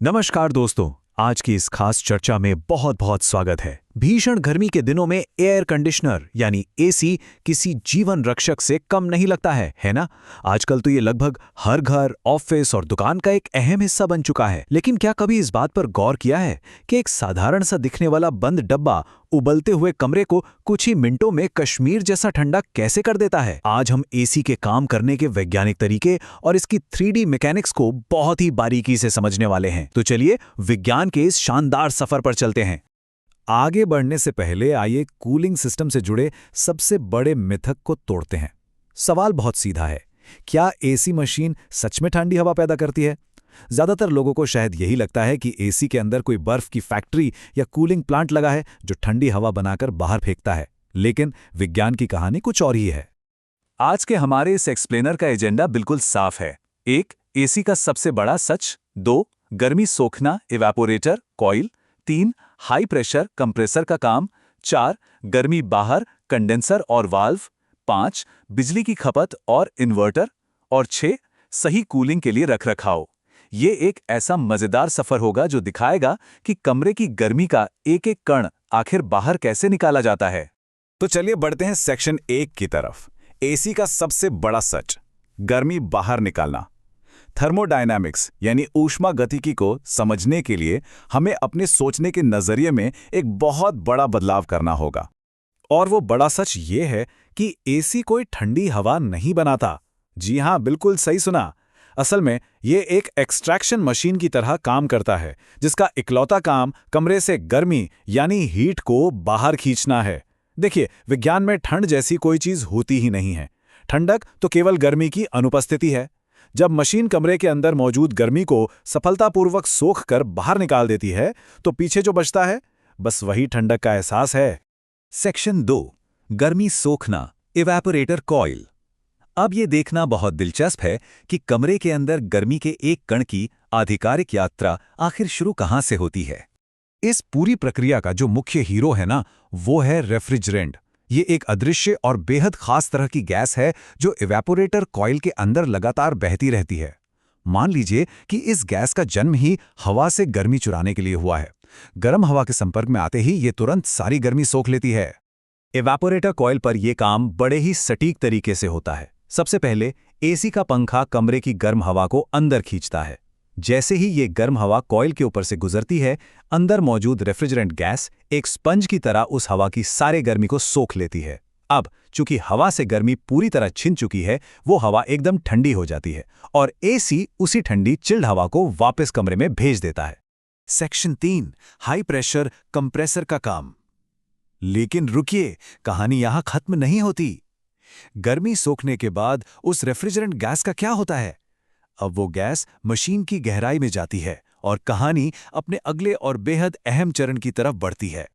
नमस्कार दोस्तों, आज की इस खास चर्चा में बहुत बहुत स्वागत है। भीषण गर्मी के दिनों में एयर कंडीशनर यानी एसी किसी जीवन रक्षक से कम नहीं लगता है ना? आजकल तो ये लगभग हर घर, ऑफिस और दुकान का एक अहम हिस्सा बन चुका है। लेकिन क्या कभी इस बात पर गौर किया है कि एक साधारण सा दिखने वाला बंद डब्बा उबलते हुए कमरे को कुछ ही मिनटों में कश्मीर जैसा ठंडा कैसे कर देता है? आज हम एसी के काम करने के वैज्ञानिक तरीके और इसकी 3D मैकेनिक्स को बहुत ही बारीकी से समझने वाले हैं। तो चलिए विज्ञान के इस शानदार सफर पर चलते हैं। आगे बढ़ने से पहले आइए कूलिंग सिस्टम से जुड़े सबसे बड़े मिथक को तोड़ते हैं। सवाल बहुत सीधा है, क्या एसी मशीन सच में ठंडी हवा पैदा करती है? ज्यादातर लोगों को शायद यही लगता है कि एसी के अंदर कोई बर्फ की फैक्ट्री या कूलिंग प्लांट लगा है जो ठंडी हवा बनाकर बाहर फेंकता है। लेकिन विज्ञान की कहानी कुछ और ही है। आज के हमारे इस एक्सप्लेनर का एजेंडा बिल्कुल साफ है। 1. एसी का सबसे बड़ा सच। 2. गर्मी सोखना evaporator coil. 3. High pressure compressor का काम। 4. गर्मी बाहर कंडेंसर और वाल्व। 5. बिजली की खपत और इन्वर्टर। और 6. सही कूलिंग के लिए रखरखाव। ये एक ऐसा मजेदार सफर होगा जो दिखाएगा कि कमरे की गर्मी का एक एक कण आखिर बाहर कैसे निकाला जाता है। तो चलिए बढ़ते हैं सेक्शन 1 की तरफ। एसी का सबसे बड़ा सच, गर्मी बाहर निकालना। थर्मोडायनामिक्स यानी ऊष्मा गतिकी को समझने के लिए हमें अपने सोचने के नजरिए में एक बहुत बड़ा बदलाव करना होगा। और वो बड़ा सच ये है कि एसी कोई ठंडी हवा नहीं बनाता। जी हां, बिल्कुल सही सुना। असल में ये एक एक्सट्रैक्शन मशीन की तरह काम करता है, जिसका इकलौता काम कमरे से गर्मी यानी हीट को बाहर खींचना है। देखिए, विज्ञान में ठंड जैसी कोई चीज होती ही नहीं है। ठंडक तो केवल गर्मी की अनुपस्थिति है। जब मशीन कमरे के अंदर मौजूद गर्मी को सफलतापूर्वक सोख कर बाहर निकाल देती है, तो पीछे जो बचता है, बस वही ठंडक का एहसास है। सेक्शन 2, गर्मी सोखना इवेपोरेटर कॉइल। अब ये देखना बहुत दिलचस्प है कि कमरे के अंदर गर्मी के एक कण की आधिकारिक यात्रा आखिर शुरू कहां से होती है। इस पूरी प्रक्रिया का जो मुख्य हीरो है ना, वो है रेफ्रिजरेंट। ये एक अदृश्य और बेहद खास तरह की गैस है जो इवेपोरेटर कॉइल के अंदर लगातार बहती रहती है। मान लीजिए कि इस गैस का जन्म ही हवा से गर्मी चुराने के लिए हुआ है। गर्म हवा के संपर्क में आते ही ये तुरंत सारी गर्मी सोख लेती है। इवेपोरेटर कॉइल पर यह काम बड़े ही सटीक तरीके से होता है। सबसे पहले एसी का पंखा कमरे की गर्म हवा को अंदर खींचता है। जैसे ही ये गर्म हवा कॉइल के ऊपर से गुजरती है, अंदर मौजूद रेफ्रिजरेंट गैस एक स्पंज की तरह उस हवा की सारे गर्मी को सोख लेती है। अब चूंकि हवा से गर्मी पूरी तरह छिन चुकी है, वो हवा एकदम ठंडी हो जाती है और एसी उसी ठंडी चिल्ड हवा को वापस कमरे में भेज देता है। सेक्शन 3, हाई प्रेशर कंप्रेसर का काम। लेकिन रुकिए, कहानी यहां खत्म नहीं होती। गर्मी सोखने के बाद उस रेफ्रिजरेंट गैस का क्या होता है? अब वो गैस मशीन की गहराई में जाती है और कहानी अपने अगले और बेहद अहम चरण की तरफ बढ़ती है।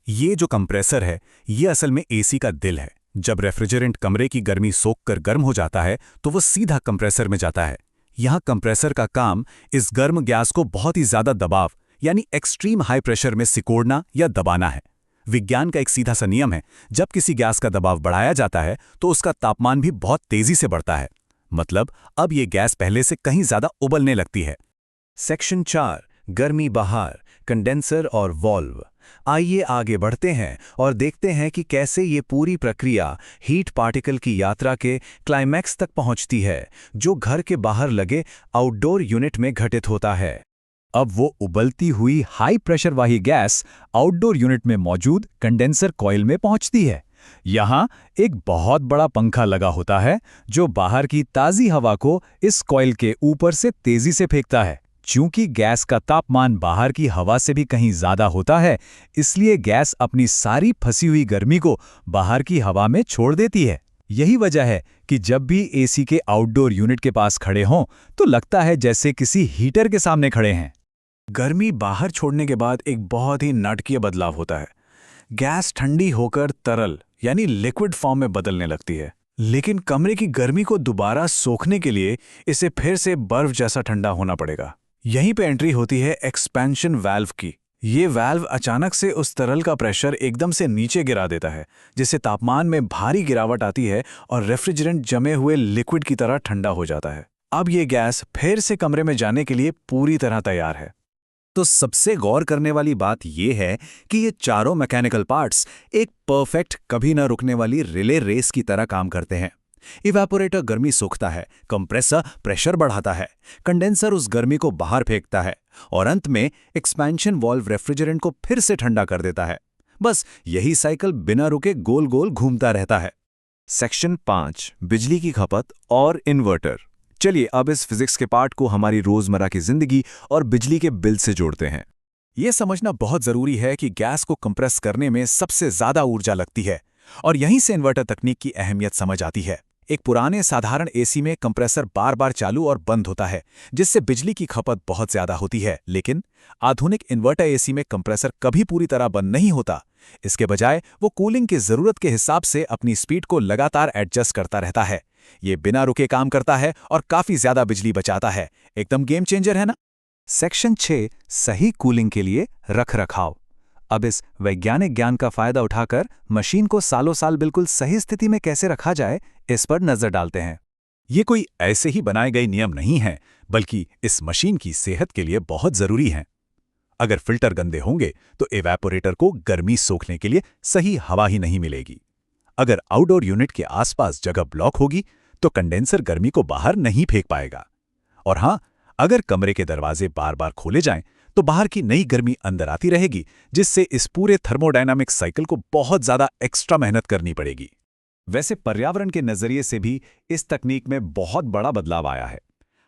ये जो कंप्रेसर है, ये असल में एसी का दिल है। जब रेफ्रिजरेंट कमरे की गर्मी सोखकर गर्म हो जाता है, तो वो सीधा कंप्रेसर में जाता है। यहाँ कंप्रेसर का काम इस गर्म गैस को बहुत ही ज्यादा दबाव यानी एक्सट्रीम हाई प्रेशर में सिकोड़ना या दबाना है। विज्ञान का एक सीधा सा नियम है, जब किसी गैस का दबाव बढ़ाया जाता है तो उसका तापमान भी बहुत तेजी से बढ़ता है। मतलब अब ये गैस पहले से कहीं ज्यादा उबलने लगती है। सेक्शन 4, गर्मी बाहर कंडेंसर और वॉल्व। आइए आगे बढ़ते हैं और देखते हैं कि कैसे ये पूरी प्रक्रिया हीट पार्टिकल की यात्रा के क्लाइमैक्स तक पहुंचती है, जो घर के बाहर लगे आउटडोर यूनिट में घटित होता है। अब वो उबलती हुई हाई प्रेशर वाली गैस आउटडोर यूनिट में मौजूद कंडेंसर कॉइल में पहुंचती है। यहाँ एक बहुत बड़ा पंखा लगा होता है जो बाहर की ताज़ी हवा को इस कॉइल के ऊपर से तेजी से फेंकता है। चूंकि गैस का तापमान बाहर की हवा से भी कहीं ज्यादा होता है, इसलिए गैस अपनी सारी फंसी हुई गर्मी को बाहर की हवा में छोड़ देती है। यही वजह है कि जब भी एसी के आउटडोर यूनिट के पास खड़े हों तो लगता है जैसे किसी हीटर के सामने खड़े हैं। गर्मी बाहर छोड़ने के बाद एक बहुत ही नाटकीय बदलाव होता है। गैस ठंडी होकर तरल यानी लिक्विड फॉर्म में बदलने लगती है। लेकिन कमरे की गर्मी को दोबारा सोखने के लिए इसे फिर से बर्फ जैसा ठंडा होना पड़ेगा। यहीं पे एंट्री होती है एक्सपेंशन वाल्व की। ये वाल्व अचानक से उस तरल का प्रेशर एकदम से नीचे गिरा देता है, जिससे तापमान में भारी गिरावट आती है और रेफ्रिजरेंट जमे हुए लिक्विड की तरह ठंडा हो जाता है। अब ये गैस फिर से कमरे में जाने के लिए पूरी तरह तैयार है। तो सबसे गौर करने वाली बात यह है कि ये चारों मैकेनिकल पार्ट्स एक परफेक्ट, कभी न रुकने वाली रिले रेस की तरह काम करते हैं। इवेपोरेटर गर्मी सोखता है, कंप्रेसर प्रेशर बढ़ाता है, कंडेंसर उस गर्मी को बाहर फेंकता है और अंत में एक्सपेंशन वाल्व रेफ्रिजरेंट को फिर से ठंडा कर देता है। बस यही साइकिल बिना रुके गोल गोल घूमता रहता है। सेक्शन 5, बिजली की खपत और इन्वर्टर। चलिए अब इस फिजिक्स के पार्ट को हमारी रोजमर्रा की जिंदगी और बिजली के बिल से जोड़ते हैं। यह समझना बहुत जरूरी है कि गैस को कंप्रेस करने में सबसे ज्यादा ऊर्जा लगती है और यहीं से इन्वर्टर तकनीक की अहमियत समझ आती है। एक पुराने साधारण एसी में कंप्रेसर बार बार चालू और बंद होता है, जिससे बिजली की खपत बहुत ज्यादा होती है। लेकिन आधुनिक इन्वर्टर एसी में कंप्रेसर कभी पूरी तरह बंद नहीं होता। इसके बजाय वो कूलिंग की जरूरत के हिसाब से अपनी स्पीड को लगातार एडजस्ट करता रहता है। ये बिना रुके काम करता है और काफी ज्यादा बिजली बचाता है। एकदम गेम चेंजर है ना। सेक्शन 6, सही कूलिंग के लिए रखरखाव। अब इस वैज्ञानिक ज्ञान का फायदा उठाकर मशीन को सालों साल बिल्कुल सही स्थिति में कैसे रखा जाए, इस पर नजर डालते हैं। ये कोई ऐसे ही बनाए गए नियम नहीं हैं, बल्कि इस मशीन की सेहत के लिए बहुत जरूरी हैं। अगर फिल्टर गंदे होंगे तो इवेपोरेटर को गर्मी सोखने के लिए सही हवा ही नहीं मिलेगी। अगर आउटडोर यूनिट के आसपास जगह ब्लॉक होगी तो कंडेंसर गर्मी को बाहर नहीं फेंक पाएगा। और हां, अगर कमरे के दरवाजे बार बार खोले जाएं तो बाहर की नई गर्मी अंदर आती रहेगी, जिससे इस पूरे थर्मोडायनामिक साइकिल को बहुत ज्यादा एक्स्ट्रा मेहनत करनी पड़ेगी। वैसे पर्यावरण के नजरिए से भी इस तकनीक में बहुत बड़ा बदलाव आया है।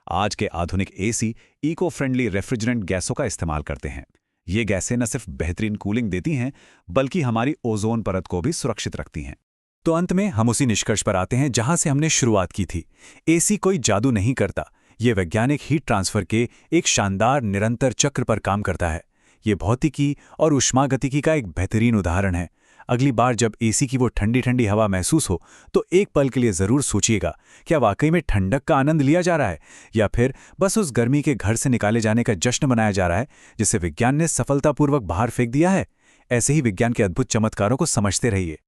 आज के आधुनिक एसी इको फ्रेंडली रेफ्रिजरेंट गैसों का इस्तेमाल करते हैं। ये गैसें न सिर्फ बेहतरीन कूलिंग देती हैं, बल्कि हमारी ओजोन परत को भी सुरक्षित रखती हैं। तो अंत में हम उसी निष्कर्ष पर आते हैं जहां से हमने शुरुआत की थी। एसी कोई जादू नहीं करता, ये वैज्ञानिक हीट ट्रांसफर के एक शानदार निरंतर चक्र पर काम करता है। ये भौतिकी और ऊष्मागतिकी का एक बेहतरीन उदाहरण है। अगली बार जब एसी की वो ठंडी ठंडी हवा महसूस हो तो एक पल के लिए जरूर सोचिएगा, क्या वाकई में ठंडक का आनंद लिया जा रहा है या फिर बस उस गर्मी के घर से निकाले जाने का जश्न मनाया जा रहा है जिसे विज्ञान ने सफलतापूर्वक बाहर फेंक दिया है। ऐसे ही विज्ञान के अद्भुत चमत्कारों को समझते रहिए।